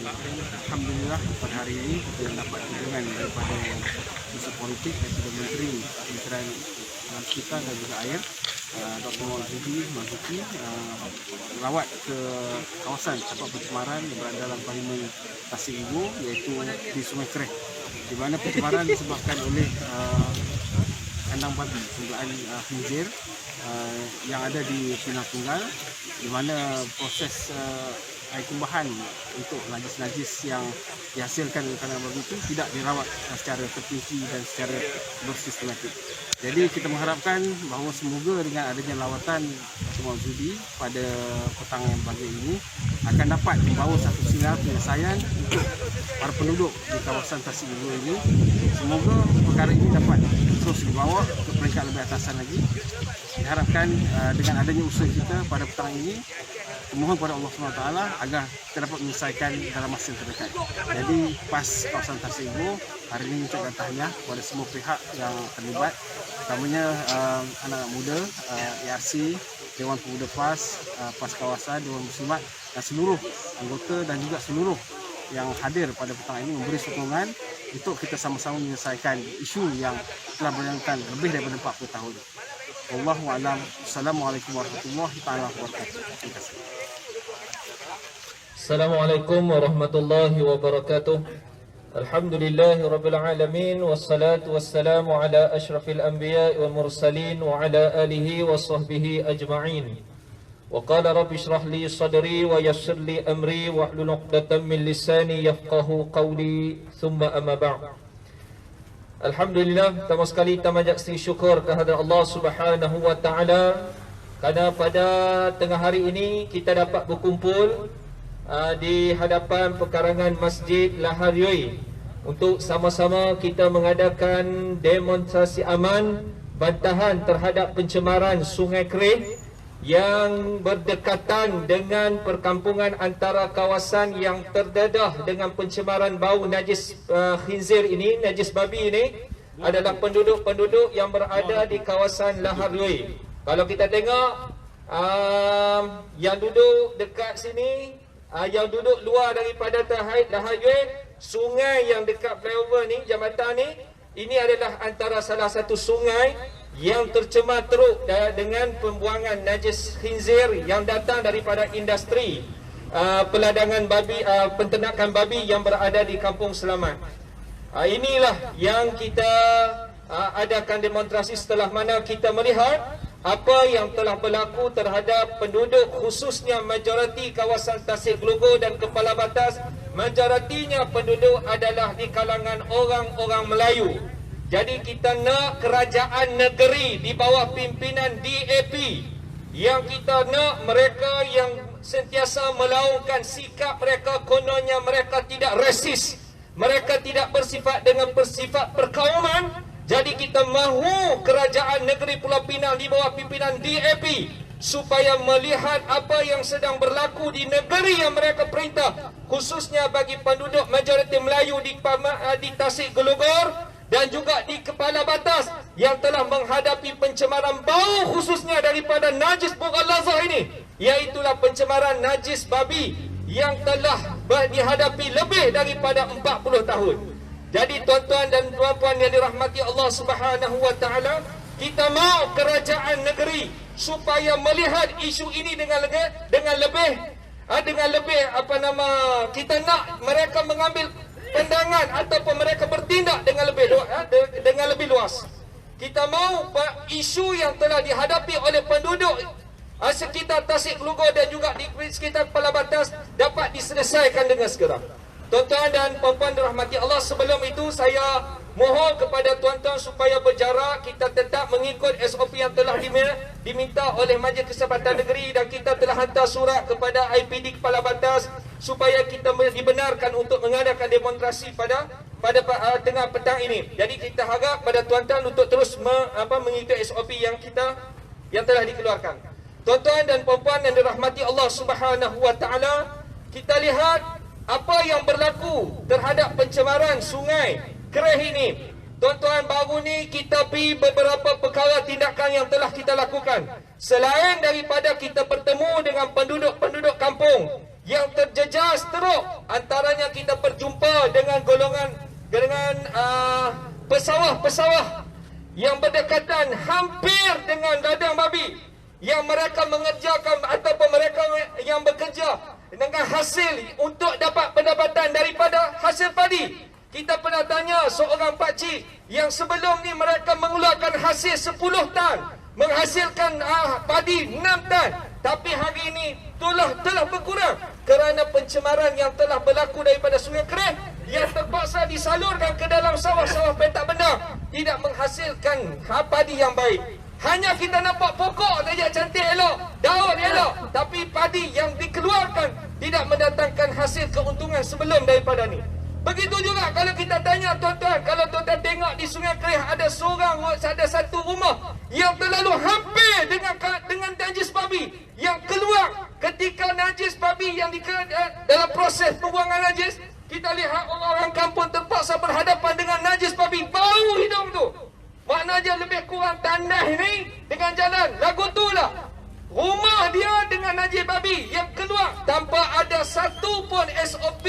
Alhamdulillah pada hari ini kita dapat kunjungan daripada unsur politik dan juga Menteri Kementerian kita dan juga Air, Dr. Mazuki melawat ke kawasan tempat pencemaran yang berada dalam Parlimen Tasik Ibu, iaitu di Sungai Kereh, di mana pencemaran disebabkan oleh kandang babi senggelaan khinzir yang ada di Pinang Tunggal, di mana proses air tumbahan untuk najis-najis yang dihasilkan oleh kandang babi itu tidak dirawat secara terperinci dan secara bersistematik. Jadi kita mengharapkan bahawa semoga dengan adanya lawatan Dr. Mazuki pada petang yang bahagia ini akan dapat membawa satu sinar penyelesaian untuk para penduduk di kawasan Tasik Ibu ini. Semoga perkara ini dapat terus dibawa ke peringkat lebih atasan lagi. Diharapkan dengan adanya usaha kita pada petang ini, memohon kepada Allah SWT agar kita dapat menyelesaikan dalam masa yang terdekat. Jadi PAS kawasan Tasik Ibu hari ini mengucapkan tahniah kepada semua pihak yang terlibat, utamanya anak muda, ARC, Dewan Pemuda PAS, PAS kawasan, Dewan Muslimat dan seluruh anggota dan juga seluruh yang hadir pada petang ini memberi sokongan untuk kita sama-sama menyelesaikan isu yang telah berlangsung lebih daripada 40 tahun. Wallahu a'lam. Assalamualaikum warahmatullahi wabarakatuh. Terima kasih. Assalamualaikum warahmatullahi wabarakatuh. Alhamdulillahi rabbil alamin, wassalatu wassalamu ala asyrafil anbiya wal mursalin wa ala alihi wa sahbihi ajma'in. Wa qala rabbi shrah li sadri wa yassir li amri wa hlul 'uqdatam min lisani yafqahu qawli, thumma amma ba'd. Alhamdulillah, pertama sekali kita manjat syukur kehadrat Allah Subhanahu wa taala kerana pada tengah hari ini kita dapat berkumpul di hadapan perkarangan Masjid Lahar Yoi untuk sama-sama kita mengadakan demonstrasi aman bantahan terhadap pencemaran Sungai Kereh yang berdekatan dengan perkampungan antara kawasan yang terdedah dengan pencemaran bau najis khinzir ini, najis babi ini adalah penduduk-penduduk yang berada di kawasan Lahar Yoi. Kalau kita tengok yang duduk dekat sini, yang duduk luar daripada Lahar Yoi, sungai yang dekat flyover ni, jambatan ni, ini adalah antara salah satu sungai yang tercemar teruk dengan pembuangan najis khinzir yang datang daripada industri peladangan babi, penternakan babi yang berada di Kampung Selamat. Inilah yang kita adakan demonstrasi setelah mana kita melihat apa yang telah berlaku terhadap penduduk, khususnya majoriti kawasan Tasik Gelugor dan Kepala Batas. Majoritinya penduduk adalah di kalangan orang-orang Melayu. Jadi kita nak kerajaan negeri di bawah pimpinan DAP, yang kita nak mereka yang sentiasa melaungkan sikap mereka, kononnya mereka tidak rasis, mereka tidak bersifat dengan bersifat perkauman. Jadi kita mahu kerajaan negeri Pulau Pinang di bawah pimpinan DAP supaya melihat apa yang sedang berlaku di negeri yang mereka perintah, khususnya bagi penduduk majoriti Melayu di Tasik Gelugor dan juga di Kepala Batas yang telah menghadapi pencemaran bau, khususnya daripada najis Bughalazah ini, iaitulah pencemaran najis babi yang telah dihadapi lebih daripada 40 tahun. Jadi tuan-tuan dan puan-puan yang dirahmati Allah Subhanahu wa taala, kita mahu kerajaan negeri supaya melihat isu ini dengan lebih kita nak mereka mengambil pandangan ataupun mereka bertindak dengan lebih luas. Kita mahu isu yang telah dihadapi oleh penduduk sekitar Tasik Gelugor dan juga di sekitar Kepala Batas dapat diselesaikan dengan segera. Tuan-tuan dan puan-puan dirahmati Allah, sebelum itu saya mohon kepada tuan-tuan supaya berjarak. Kita tetap mengikut SOP yang telah diminta oleh Majlis Kesempatan Negeri, dan kita telah hantar surat kepada IPD Kepala Batas supaya kita dibenarkan untuk mengadakan demonstrasi pada tengah petang ini. Jadi kita harap pada tuan-tuan untuk terus mengikuti SOP yang telah dikeluarkan. Tuan-tuan dan puan-puan yang dirahmati Allah Subhanahu wa taala, kita lihat apa yang berlaku terhadap pencemaran Sungai Kereh ini. Tuan-tuan, baru ni kita pergi beberapa perkara tindakan yang telah kita lakukan. Selain daripada kita bertemu dengan penduduk-penduduk kampung yang terjejas teruk. Antaranya kita berjumpa dengan golongan pesawah-pesawah yang berdekatan hampir dengan ladang babi, yang mereka mengerjakan ataupun mereka yang bekerja dengan hasil untuk dapat pendapatan daripada hasil padi. Kita pernah tanya seorang pakcik yang sebelum ni mereka mengeluarkan hasil 10 tan, menghasilkan padi 6 tan, tapi hari ini telah berkurang kerana pencemaran yang telah berlaku daripada Sungai Kereh yang terpaksa disalurkan ke dalam sawah-sawah petak benda, tidak menghasilkan padi yang baik. Hanya kita nampak pokok saja cantik elok, daun elok, tapi padi yang dikeluarkan tidak mendatangkan hasil keuntungan sebelum daripada ni. Begitu juga kalau kita tanya tuan-tuan, kalau tuan-tuan tengok di Sungai Kereh ada satu rumah yang terlalu hampir dengan najis babi yang keluar ketika najis babi yang dalam proses pembuangan najis, kita lihat orang-orang kampung terpaksa berhadapan dengan najis babi, bau hidung tu. Maknanya lebih kurang tanah ini dengan jalan lagu tu lah. Rumah dia dengan najis babi yang keluar tanpa ada satu pun SOP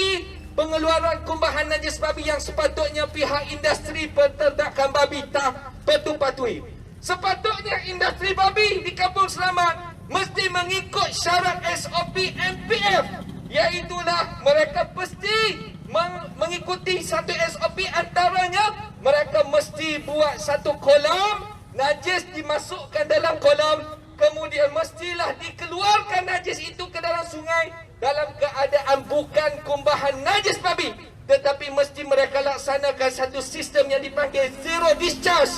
pengeluaran kumbahan najis babi yang sepatutnya pihak industri peternakan babi tak patuhi. Sepatutnya industri babi di Kampung Selamat mesti mengikut syarat SOP MPF, iaitulah mereka mesti mengikuti satu SOP, antaranya mereka mesti buat satu kolam, najis dimasukkan dalam kolam, kemudian mestilah dikeluarkan najis itu ke dalam sungai dalam keadaan bukan kumbahan najis babi, tetapi mesti mereka laksanakan satu sistem yang dipanggil zero discharge.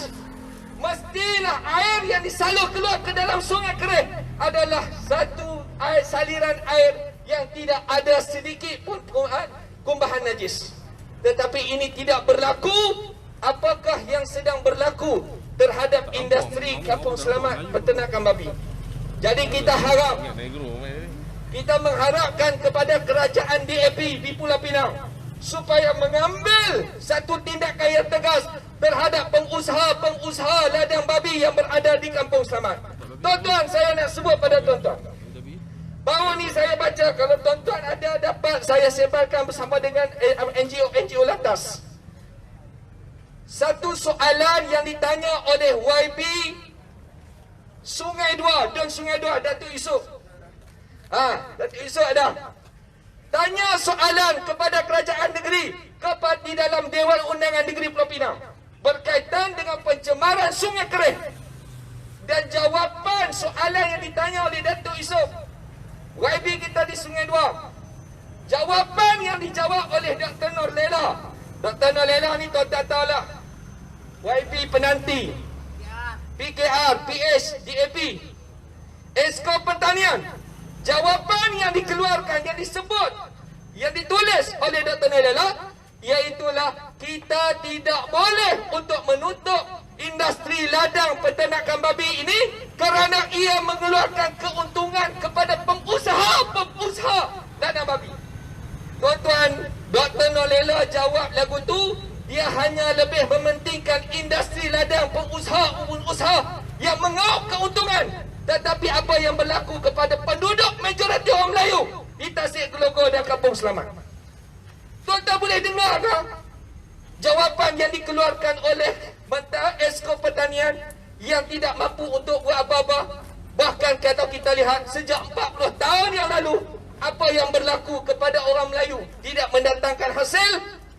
Mestilah air yang disalur keluar ke dalam Sungai Kereh adalah satu saliran air yang tidak ada sedikit pun kumbahan najis. Tetapi ini tidak berlaku. Apakah yang sedang berlaku terhadap industri Kampung Selamat peternakan babi? Jadi kita mengharapkan kepada kerajaan DAP di Pulau Pinang supaya mengambil satu tindakan yang tegas terhadap pengusaha ladang babi yang berada di Kampung Selamat. Tuan-tuan, saya nak sebut pada tuan-tuan, baru ni saya baca, kalau tuan-tuan ada dapat saya sebarkan bersama dengan NGO Latas, satu soalan yang ditanya oleh YB Sungai Dua, Don Sungai Dua, Datuk Yusof. Datuk Yusof ada tanya soalan kepada kerajaan negeri di dalam Dewan Undangan Negeri Pulau Pinang berkaitan dengan pencemaran Sungai Kereh. Dan jawapan soalan yang ditanya oleh Datuk Yusof, YB kita di Sungai Dua, jawapan yang dijawab oleh Dr. Nur Lela. Dr. Nur Lela ni tuan-tuan tahu lah, YB penanti PKR, PS, DAP, Esko Pertanian. Jawapan yang dikeluarkan, yang disebut, yang ditulis oleh Dr. Nur Lela, iaitulah kita tidak boleh untuk menutup industri ladang peternakan babi ini kerana ia mengeluarkan keuntungan kepada pengusaha ladang babi. Tuan-tuan, Dr. Nur Lela jawab lagu tu, dia hanya lebih mementingkan industri ladang pengusaha yang mengauk keuntungan. Tetapi apa yang berlaku kepada penduduk majoriti orang Melayu di Tasik Gelogor dan Kampung Selamat? Tuan-tuan boleh dengar tak jawapan yang dikeluarkan oleh Menteri Esko Pertanian yang tidak mampu untuk buat apa-apa? Bahkan kalau kita lihat sejak 40 tahun yang lalu, apa yang berlaku kepada orang Melayu tidak mendatangkan hasil.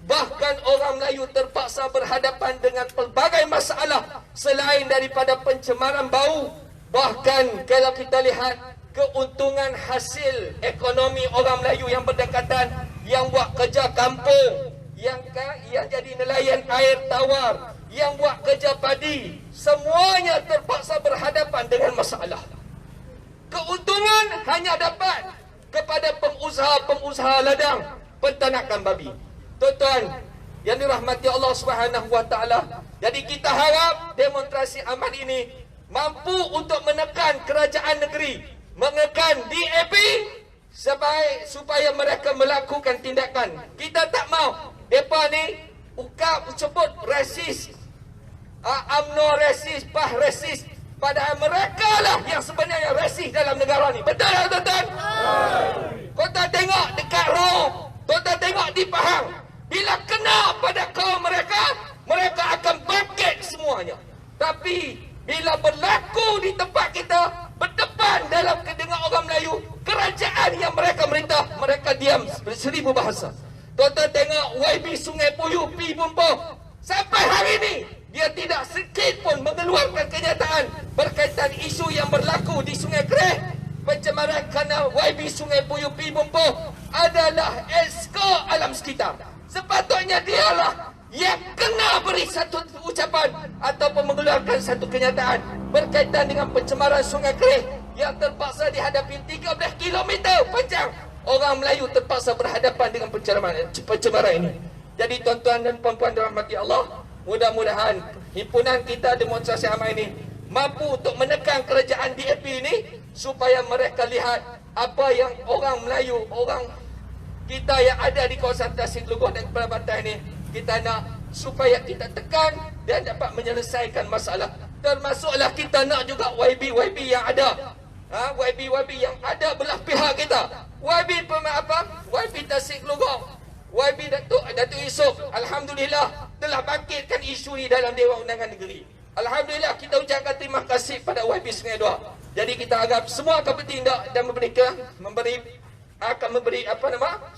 Bahkan orang Melayu terpaksa berhadapan dengan pelbagai masalah selain daripada pencemaran bau. Bahkan kalau kita lihat keuntungan hasil ekonomi orang Melayu yang berdekatan, yang buat kerja kampung, yang jadi nelayan air tawar, yang buat kerja padi, semuanya terpaksa berhadapan dengan masalah. Keuntungan hanya dapat kepada pengusaha ladang peternakan babi. Tuan-tuan yang dirahmati Allah Subhanahu wa taala, jadi kita harap demonstrasi aman ini mampu untuk menekan kerajaan negeri, menekan DAP supaya mereka melakukan tindakan. Kita tak mau depa ni ukap sebut resis, UMNO resis, PAH resis, padahal mereka lah yang sebenarnya resis dalam negara ni. Betul tak tuan-tuan? Tuan-tuan tengok dekat Rom, tuan-tuan tengok di Pahang. Bila kena pada kaum mereka, mereka akan bangkit semuanya. Tapi bila berlaku di tempat kita, berdepan dalam dengan orang Melayu, kerajaan yang mereka merintah, mereka diam seribu bahasa. Tuan-tuan tengok YB Sungai Puyu Pi Bumpo, sampai hari ini dia tidak sedikit pun mengeluarkan kenyataan berkaitan isu yang berlaku di Sungai Kereh. Pencemaran kerana YB Sungai Puyu Pi Bumpo adalah esko alam sekitar. Sepatutnya dialah yang kena beri satu ucapan ataupun mengeluarkan satu kenyataan berkaitan dengan pencemaran Sungai Kereh yang terpaksa dihadapi 13 km panjang. Orang Melayu terpaksa berhadapan dengan pencemaran ini. Jadi tuan-tuan dan puan-puan dirahmati Allah, mudah-mudahan himpunan kita demonstrasi amal ini mampu untuk menekan kerajaan DAP ini supaya mereka lihat apa yang orang Melayu, orang kita yang ada di kawasan Tasik Lugoh dan Kepala Bantai ini kita nak supaya kita tekan dan dapat menyelesaikan masalah. Termasuklah kita nak juga YB yang ada, YB yang ada belah pihak kita. YB YB Tasik Lugoh, YB Datuk Yusof, alhamdulillah telah bangkitkan isu ini dalam Dewan Undangan Negeri. Alhamdulillah kita ucapkan terima kasih pada YB Sungai Dua. Jadi kita harap semua akan bertindak dan akan memberi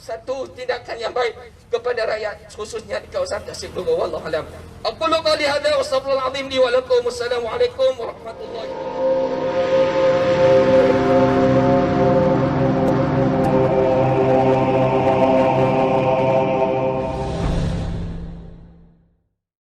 satu tindakan yang baik kepada rakyat khususnya di kawasan Tasik Lugoh. Wallahu alam. Aqulu qali hadza wa astaghfirullahalazim li wa lakum. Wassalamualaikum warahmatullahi wabarakatuh.